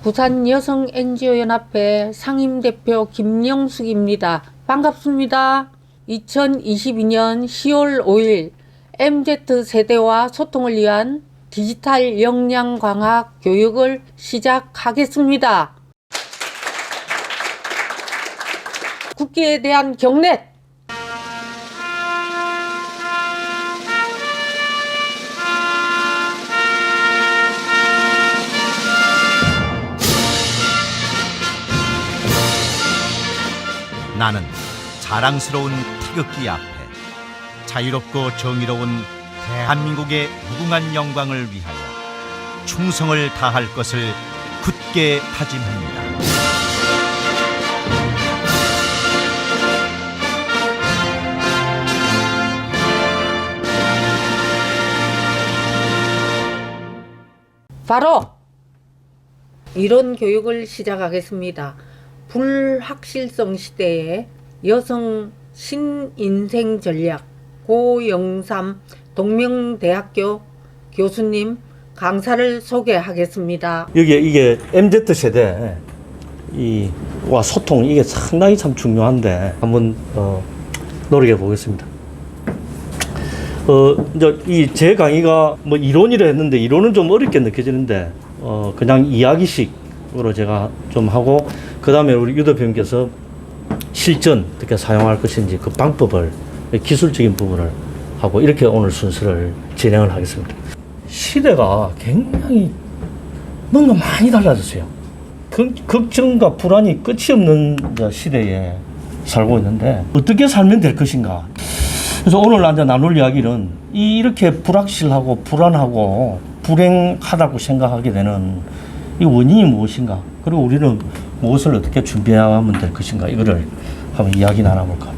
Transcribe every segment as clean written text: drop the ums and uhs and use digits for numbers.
부산 여성 NGO 연합회 상임대표 김영숙입니다. 반갑습니다. 2022년 10월 5일 MZ세대와 소통을 위한 디지털 역량 강화 교육을 시작하겠습니다. 국기에 대한 경례! 나는 자랑스러운 태극기 앞에 자유롭고 정의로운 대한민국의 무궁한 영광을 위하여 충성을 다할 것을 굳게 다짐합니다. 바로 이런 교육을 시작하겠습니다. 불확실성 시대의 여성 신인생 전략 고영삼 동명대학교 교수님 강사를 소개하겠습니다. 여기에 이게 MZ세대 와 소통 이게 상당히 참 중요한데 한번 노력해 보겠습니다. 이제 제 강의가 뭐 이론이라 했는데 이론은 좀 어렵게 느껴지는데 그냥 이야기식으로 제가 좀 하고 그 다음에 우리 유 대표님께서 실전 어떻게 사용할 것인지 그 방법을 기술적인 부분을 하고 이렇게 오늘 순서를 진행을 하겠습니다. 시대가 굉장히 뭔가 많이 달라졌어요. 걱정과 불안이 끝이 없는 시대에 살고 있는데 어떻게 살면 될 것인가. 그래서 오늘 앉아 나눌 이야기는 이렇게 불확실하고 불안하고 불행하다고 생각하게 되는 이 원인이 무엇인가. 그리고 우리는 무엇을 어떻게 준비하면 될 것인가. 이거를 한번 이야기 나눠볼까.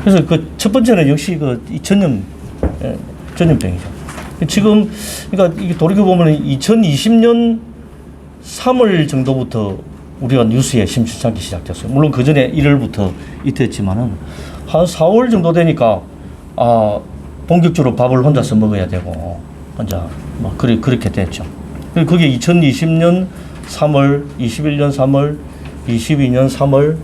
그래서 그 첫 번째는 역시 이 전염병이죠. 지금, 그러니까 이게 돌이켜보면 2020년 3월 정도부터 우리가 뉴스에 심심찮게 시작됐어요. 물론 그 전에 1월부터 있었지만은 한 4월 정도 되니까 본격적으로 밥을 혼자서 먹어야 되고, 혼자, 그렇게 됐죠. 그게 2020년 3월, 21년 3월, 22년 3월,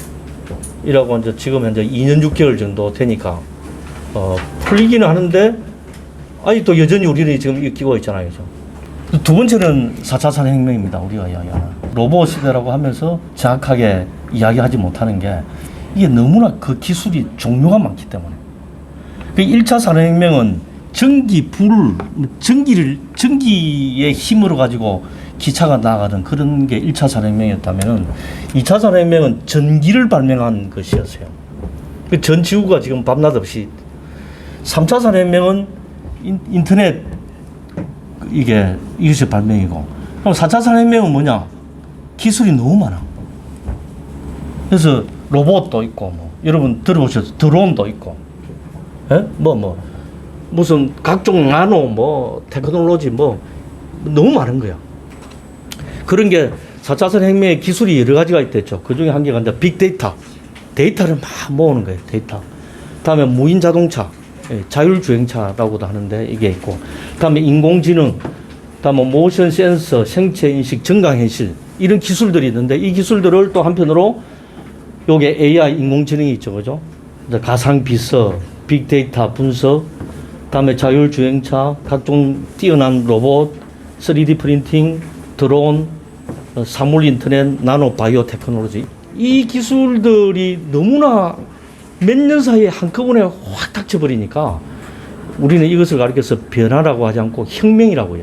이라고 이제 지금 현재 2년 6개월 정도 되니까, 풀리기는 하는데, 또 여전히 우리는 지금 끼고 있잖아요. 그죠? 두 번째는 4차 산업혁명입니다. 우리가 이야기하는. 로봇 시대라고 하면서 정확하게 이야기하지 못하는 게, 이게 너무나 그 기술이 종류가 많기 때문에. 그 1차 산업혁명은 전기의 힘으로 가지고 기차가 나가는 그런 게 1차 산업혁명이었다면은 2차 산업혁명은 전기를 발명한 것이었어요. 그 전 지구가 지금 밤낮 없이 3차 산업혁명은 인터넷 이것이 발명이고 그럼 4차 산업혁명은 뭐냐? 기술이 너무 많아. 그래서 로봇도 있고 여러분 들어보셨죠? 드론도 있고 예? 무슨 각종 나노 테크놀로지 너무 많은 거야. 그런 게 4차 산업혁명의 기술이 여러 가지가 있댔죠. 그 중에 한 개가 이제 빅데이터. 데이터를 막 모으는 거예요. 데이터. 다음에 무인 자동차, 자율주행차라고도 하는데 이게 있고. 다음에 인공지능, 다음에 모션 센서, 생체 인식, 증강현실 이런 기술들이 있는데 이 기술들을 또 한편으로 요게 AI 인공지능이 있죠. 그죠? 가상 비서, 빅데이터 분석, 다음에 자율주행차, 각종 뛰어난 로봇, 3D 프린팅, 드론, 사물 인터넷, 나노 바이오 테크놀로지. 이 기술들이 너무나 몇 년 사이에 한꺼번에 확 닥쳐버리니까 우리는 이것을 가리켜서 변화라고 하지 않고 혁명이라고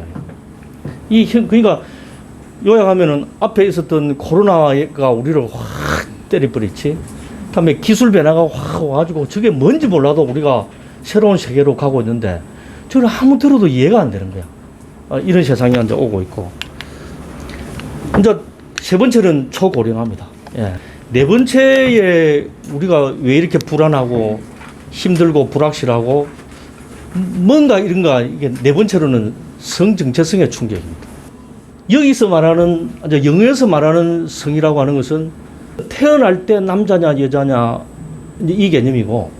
이야기해요. 그러니까 요약하면은 앞에 있었던 코로나가 우리를 확 때려버렸지. 다음에 기술 변화가 확 와가지고 저게 뭔지 몰라도 우리가 새로운 세계로 가고 있는데 저를 아무 들어도 이해가 안 되는 거야. 이런 세상이 이제 오고 있고. 이제 세 번째는 초고령화입니다. 예. 네 번째에 우리가 왜 이렇게 불안하고 힘들고 불확실하고 뭔가 이런가 이게 네 번째로는 성정체성의 충격입니다. 여기서 말하는 이제 영어에서 말하는 성이라고 하는 것은 태어날 때 남자냐 여자냐 이 개념이고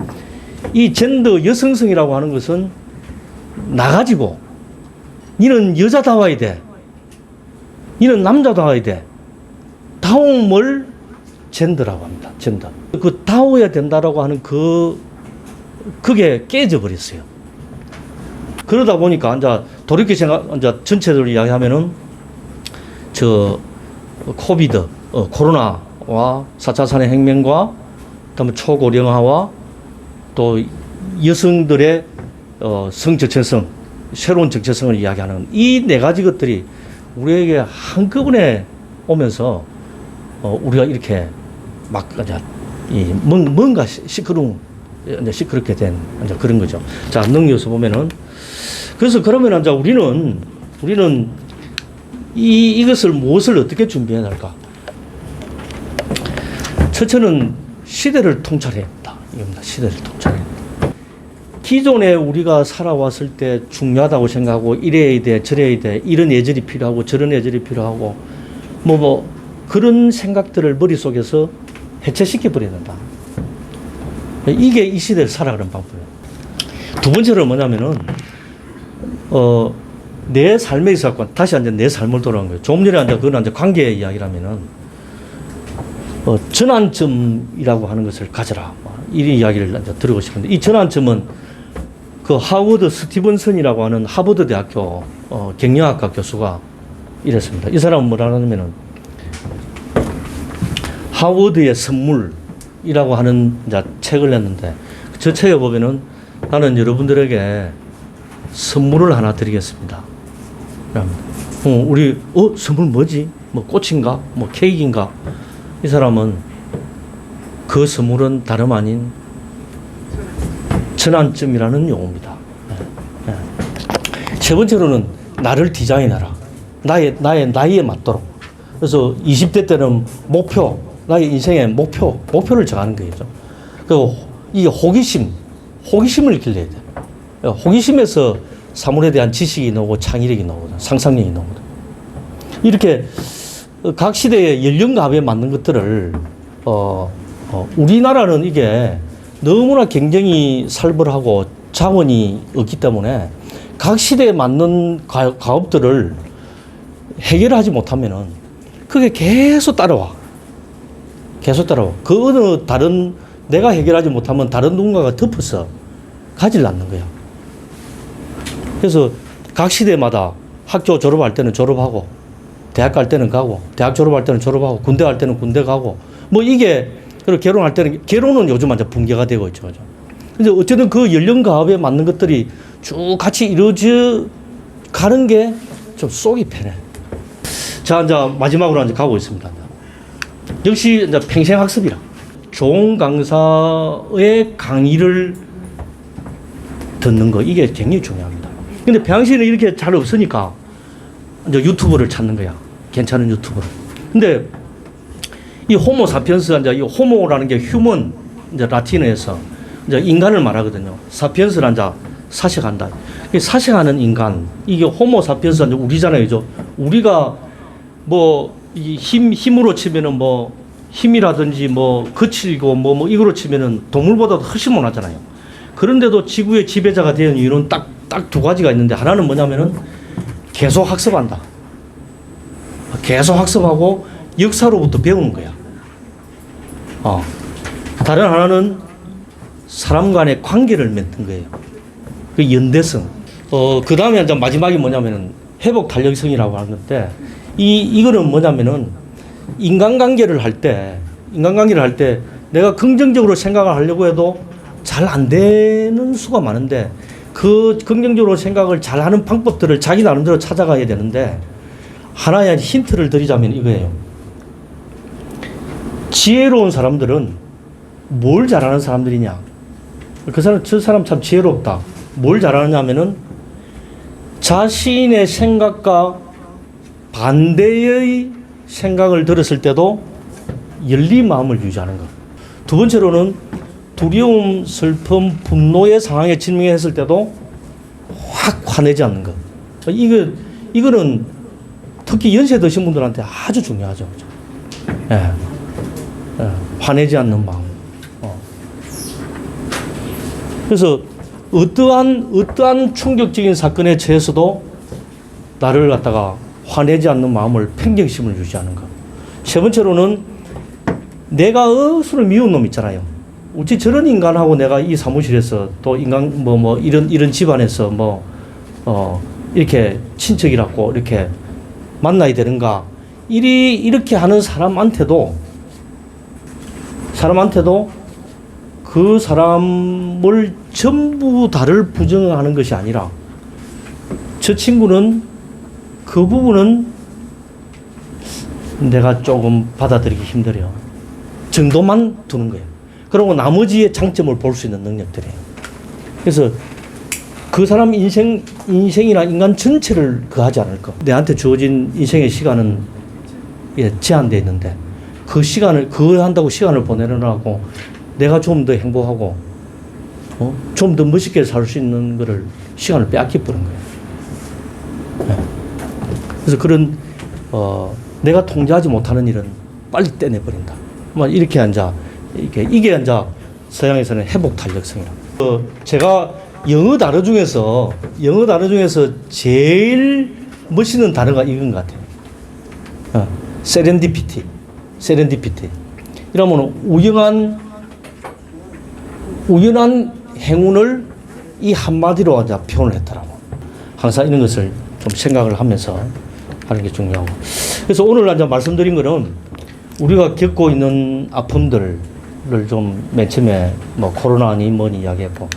이 젠더 여성성이라고 하는 것은 나가지고 니는 여자다워야 돼. 니는 남자다워야 돼. 다움을 젠더라고 합니다. 젠더. 그 다워야 된다라고 하는 그게 깨져 버렸어요. 그러다 보니까 이제 돌이켜 이제 전체적으로 이야기하면은 코비드, 코로나와 4차 산업혁명과 그다음에 초고령화와 또 여성들의 성적체성, 새로운 정체성을 이야기하는 이 네 가지 것들이 우리에게 한꺼번에 오면서 우리가 이렇게 막 이제 뭔가 시끄럽게 된 이제 그런 거죠. 자, 능력에서 보면은 그래서 그러면 이제 우리는 이것을 무엇을 어떻게 준비해야 할까? 첫째는 시대를 통찰해야 한다. 이겁니다. 시대를 통찰해야 한다. 기존에 우리가 살아왔을 때 중요하다고 생각하고 이래야 돼, 저래야 돼, 이런 예절이 필요하고 저런 예절이 필요하고 그런 생각들을 머릿속에서 해체시켜 버려야 된다. 이게 이 시대를 살아가는 방법이에요. 두 번째로 뭐냐면은 내 삶에 있어서 다시 이제 내 삶을 돌아간 거예요. 조금 전에 그건 이제 관계 이야기라면은 전환점이라고 하는 것을 가져라. 이 이야기를 이제 들고 싶은데 이 전환점은 그 하워드 스티븐슨이라고 하는 하버드 대학교 경영학과 교수가 이랬습니다. 이 사람은 뭐라 하냐면은 하워드의 선물이라고 하는 이제 책을 냈는데 저 책에 보면은 나는 여러분들에게 선물을 하나 드리겠습니다. 우리 선물 뭐지? 뭐 꽃인가? 뭐 케이크인가? 이 사람은 그 선물은 다름 아닌 전환점이라는 용어입니다. 세 번째로는 나를 디자인해라. 나이에 맞도록. 그래서 20대 때는 나의 인생의 목표를 정하는 거죠. 그리고 이게 호기심을 길러야 돼요. 호기심에서 사물에 대한 지식이 나오고 창의력이 나오거든. 상상력이 나오거든. 이렇게 각 시대의 연령갑에 맞는 것들을 우리나라는 이게 너무나 경쟁이 살벌하고 자원이 없기 때문에 각 시대에 맞는 가업들을 해결하지 못하면은 그게 계속 따라와. 그 어느 다른 내가 해결하지 못하면 다른 누군가가 덮어서 가지를 않는 거야. 그래서 각 시대마다 학교 졸업할 때는 졸업하고 대학 갈 때는 가고 대학 졸업할 때는 졸업하고 군대 갈 때는 군대 가고 이게 그리고 결혼할 때는 결혼은 요즘 완전 붕괴가 되고 있죠. 그죠? 근데 어쨌든 그 연령가업에 맞는 것들이 쭉 같이 이루어져 가는 게 좀 속이 편해. 자, 이제 마지막으로 이제 가고 있습니다. 역시 이제 평생 학습이라. 좋은 강사의 강의를 듣는 거 이게 굉장히 중요합니다. 근데 평양시는 이렇게 잘 없으니까 이제 유튜브를 찾는 거야. 괜찮은 유튜브를. 근데 이 호모 사피엔스 이제 이 호모라는 게 휴먼 이제 라틴어에서 이제 인간을 말하거든요. 사피엔스란 자 사색한다. 사색하는 인간 이게 호모 사피엔스 이제 우리잖아요, 그죠? 우리가 이 힘으로 치면은 힘이라든지 거칠고 이거로 치면은 동물보다도 훨씬 못하잖아요. 그런데도 지구의 지배자가 되는 이유는 딱 두 가지가 있는데 하나는 뭐냐면은 계속 학습한다. 계속 학습하고 역사로부터 배우는 거야. 다른 하나는 사람 간의 관계를 맺는 거예요. 그 연대성. 그 다음에 이제 마지막이 뭐냐면은 회복 탄력성이라고 하는 건데 이거는 뭐냐면은 인간관계를 할 때 내가 긍정적으로 생각을 하려고 해도 잘 안 되는 수가 많은데 그 긍정적으로 생각을 잘하는 방법들을 자기 나름대로 찾아가야 되는데 하나의 힌트를 드리자면 이거예요. 지혜로운 사람들은 뭘 잘하는 사람들이냐? 저 사람 참 지혜롭다. 뭘 잘하느냐면은 자신의 생각과 반대의 생각을 들었을 때도 열린 마음을 유지하는 것. 두 번째로는 두려움, 슬픔, 분노의 상황에 직면했을 때도 확 화내지 않는 것. 이거는 특히 연세 드신 분들한테 아주 중요하죠. 화내지 않는 마음. 그래서 어떠한 충격적인 사건에 처해서도 나를 갖다가 화내지 않는 마음을 평정심을 유지하는 것. 세 번째로는 내가 어수를 미운 놈 있잖아요. 어찌 저런 인간하고 내가 이 사무실에서 또 인간 이런 집안에서 이렇게 친척이라고 이렇게 만나야 되는가. 이렇게 하는 사람한테도 그 사람을 전부 다를 부정하는 것이 아니라 저 친구는 그 부분은 내가 조금 받아들이기 힘들어요. 정도만 두는 거예요. 그리고 나머지의 장점을 볼 수 있는 능력들이에요. 그래서 그 사람 인생이나 인간 전체를 그하지 않을 거. 내한테 주어진 인생의 시간은 제한되어 있는데 그 시간을 그거 한다고 시간을 보내느라고 내가 좀 더 행복하고 좀 더 멋있게 살 수 있는 거를 시간을 빼앗겨 버린 거예요. 네. 그래서 그런 내가 통제하지 못하는 일은 빨리 떼내버린다. 이렇게 이게 서양에서는 회복 탄력성이라. 제가 영어 단어 중에서 제일 멋있는 단어가 이건 것 같아요. 세렌디피티. 이러면 우연한 행운을 이 한마디로 표현을 했더라고. 항상 이런 것을 좀 생각을 하면서 하는 게 중요하고. 그래서 오늘 말씀드린 거는 우리가 겪고 있는 아픔들을 좀 맨 처음에 코로나니 뭐니 이야기했고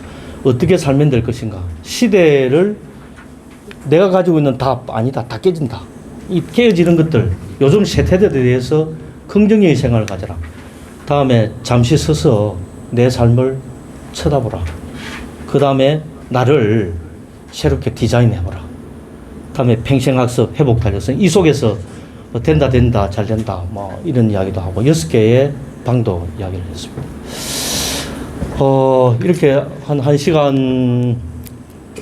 어떻게 살면 될 것인가. 시대를 내가 가지고 있는 답 아니다. 다 깨진다. 이 깨어지는 것들 요즘 세태들에 대해서 긍정적인 생각을 가져라. 다음에 잠시 서서 내 삶을 쳐다보라. 그 다음에 나를 새롭게 디자인해보라. 다음에 평생학습, 회복 탄력성. 이 속에서 된다, 잘 된다. 이런 이야기도 하고 6개의 방도 이야기를 했습니다. 이렇게 한 시간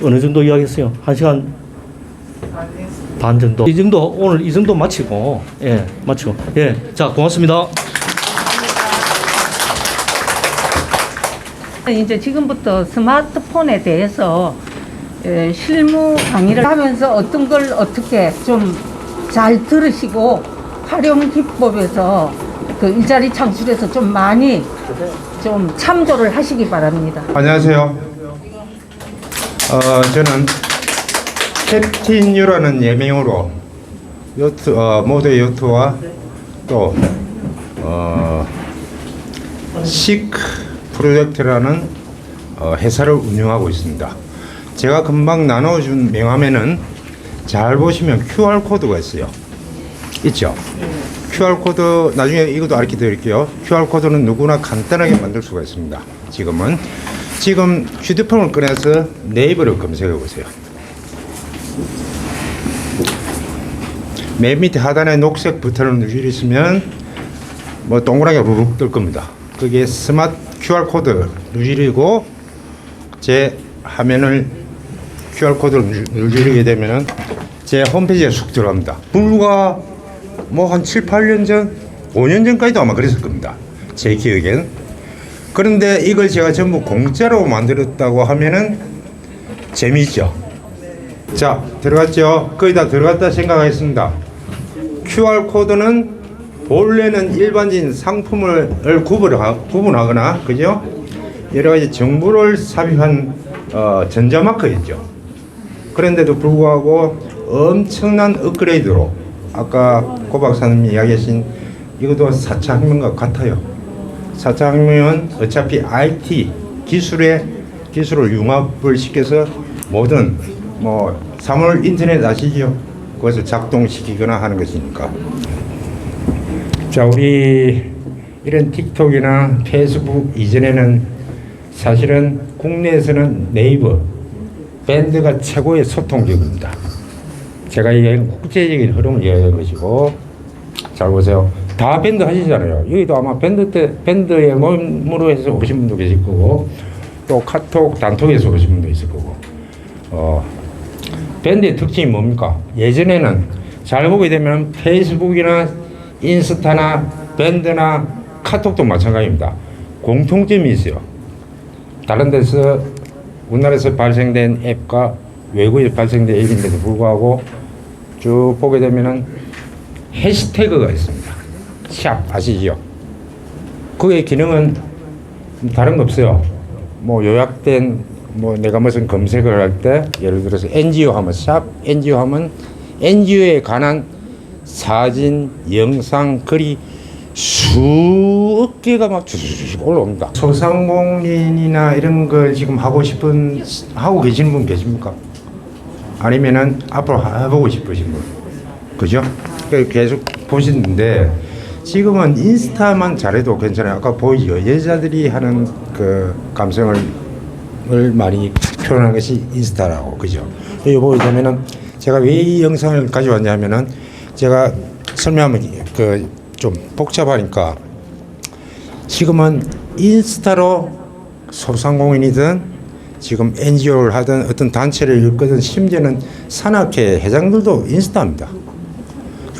어느 정도 이야기했어요? 1시간 반 정도. 오늘 이 정도 마치고, 자, 고맙습니다. 이제 지금부터 스마트폰에 대해서 실무 강의를 하면서 어떤 걸 어떻게 좀 잘 들으시고 활용 기법에서 그 일자리 창출에서 좀 많이 좀 참조를 하시기 바랍니다. 안녕하세요. 저는 캡틴 유라는 예명으로 모델 요트와 또 시크 프로젝트라는 회사를 운영하고 있습니다. 제가 금방 나눠준 명함에는 잘 보시면 QR코드가 있어요. 있죠? QR코드 나중에 이것도 알려 드릴게요. QR코드는 누구나 간단하게 만들 수가 있습니다. 지금 휴대폰을 꺼내서 네이버를 검색해 보세요. 맨 밑에 하단에 녹색 버튼을 누르시면 동그랗게 루룩 뜰 겁니다. 그게 스마트 QR코드 누르고 제 화면을 QR코드를 누르게 되면은 제 홈페이지에 쑥 들어갑니다. 불과 한 7, 8년 전, 5년 전까지도 아마 그랬을 겁니다. 제 기억엔. 그런데 이걸 제가 전부 공짜로 만들었다고 하면은 재미있죠. 자, 들어갔죠? 거의 다 들어갔다 생각하겠습니다. QR코드는 본래는 일반적인 상품을 구분하거나, 그죠? 여러 가지 정보를 삽입한 전자마크였죠. 그런데도 불구하고 엄청난 업그레이드로 아까 고 박사님이 이야기하신 이것도 4차 혁명과 같아요. 4차 혁명은 어차피 IT 기술을 융합을 시켜서 모든 사물 인터넷 아시죠? 그것을 작동시키거나 하는 것이니까. 자, 우리 이런 틱톡이나 페이스북 이전에는 사실은 국내에서는 네이버 밴드가 최고의 소통기구입니다. 제가 이야기하는 국제적인 흐름을 이야기한 것이고, 잘 보세요. 다 밴드 하시잖아요. 여기도 아마 밴드의 모임으로 해서 오신 분도 계실 거고, 또 카톡 단톡에서 오신 분도 있을 거고. 밴드의 특징이 뭡니까? 예전에는 잘 보게 되면 페이스북이나 인스타나 밴드나 카톡도 마찬가지입니다. 공통점이 있어요. 다른 데서 우리나라에서 발생된 앱과 외국에서 발생된 앱인데도 불구하고 쭉 보게 되면은 해시태그가 있습니다. 샵 아시죠? 그의 기능은 다른 거 없어요. 뭐 요약된 뭐 내가 무슨 검색을 할 때 예를 들어서 NGO 하면 샵 NGO 하면 NGO에 관한 사진, 영상, 글이 수억 개가 막 쭉 올라옵니다. 소상공인이나 이런 걸 지금 하고 계시는 분 계십니까? 아니면은 앞으로 해보고 싶으신 분, 그죠? 계속 보시는데 지금은 인스타만 잘해도 괜찮아요. 아까 보이죠? 여자들이 하는 그 감성을 많이 표현한 것이 인스타라고, 그죠? 여기 보게 되면은 제가 왜 이 영상을 가져왔냐면은 제가 설명하면 좀 복잡하니까 지금은 인스타로 소상공인이든 지금 NGO를 하든 어떤 단체를 일거든 심지어는 산악회 회장들도 인스타입니다.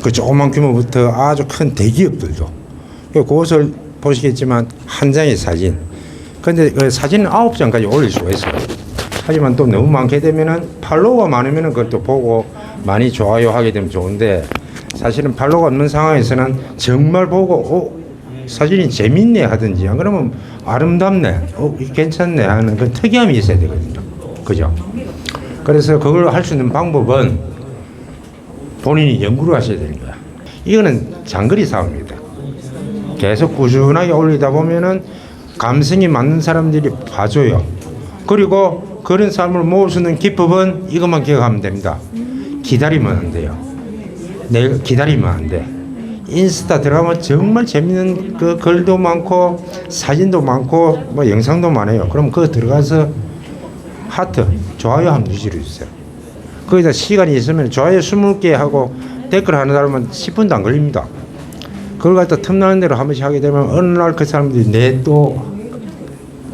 그 조그만 규모부터 아주 큰 대기업들도. 그것을 보시겠지만 한 장의 사진. 근데 그 사진은 9장까지 올릴 수가 있어요. 하지만 또 너무 많게 되면은 팔로워가 많으면은 그걸 또 보고 많이 좋아요 하게 되면 좋은데 사실은 팔로워가 없는 상황에서는 정말 보고 사진이 재밌네 하든지 안 그러면 아름답네 괜찮네 하는 그 특이함이 있어야 되거든요. 그죠? 그래서 그걸 할 수 있는 방법은 본인이 연구를 하셔야 되는 거야. 이거는 장거리 사업입니다. 계속 꾸준하게 올리다 보면은 감성이 맞는 사람들이 봐줘요. 그리고 그런 사람을 모을 수 있는 기법은 이것만 기억하면 됩니다. 기다리면 안 돼요. 내가 기다리면 안 돼. 인스타 들어가면 정말 재밌는 그 글도 많고 사진도 많고 뭐 영상도 많아요. 그럼 그거 들어가서 하트, 좋아요 한번 유지해 주세요. 거기다 시간이 있으면 좋아요 20개 하고 댓글 하는 사람은 10분도 안 걸립니다. 그걸 갖다 틈나는 대로 한 번씩 하게 되면 어느 날 그 사람들이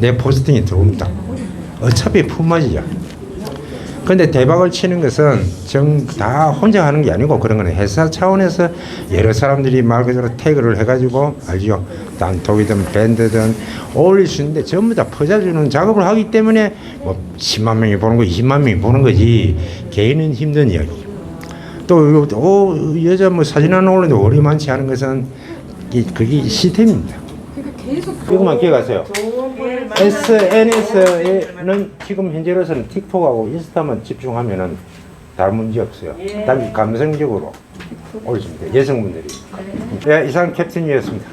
내 포스팅이 들어옵니다. 어차피 품맛이죠. 근데 대박을 치는 것은 다 혼자 하는 게 아니고 그런 거는 회사 차원에서 여러 사람들이 말 그대로 태그를 해가지고 알죠? 단톡이든 밴드든 올릴 수 있는데 전부 다 퍼져주는 작업을 하기 때문에 뭐 10만 명이 보는 거 20만 명이 보는 거지 개인은 힘든 이야기. 또 여자 뭐 사진 하나 올리는데 오래 많지 않은 것은 그게 시스템입니다. 이것만 기억하세요. SNS에는 지금 현재로서는 틱톡하고 인스타만 집중하면은 다른 문제 없어요. 단 감성적으로 올리시면 돼요. 여성분들이. 네, 이상 캡틴이었습니다.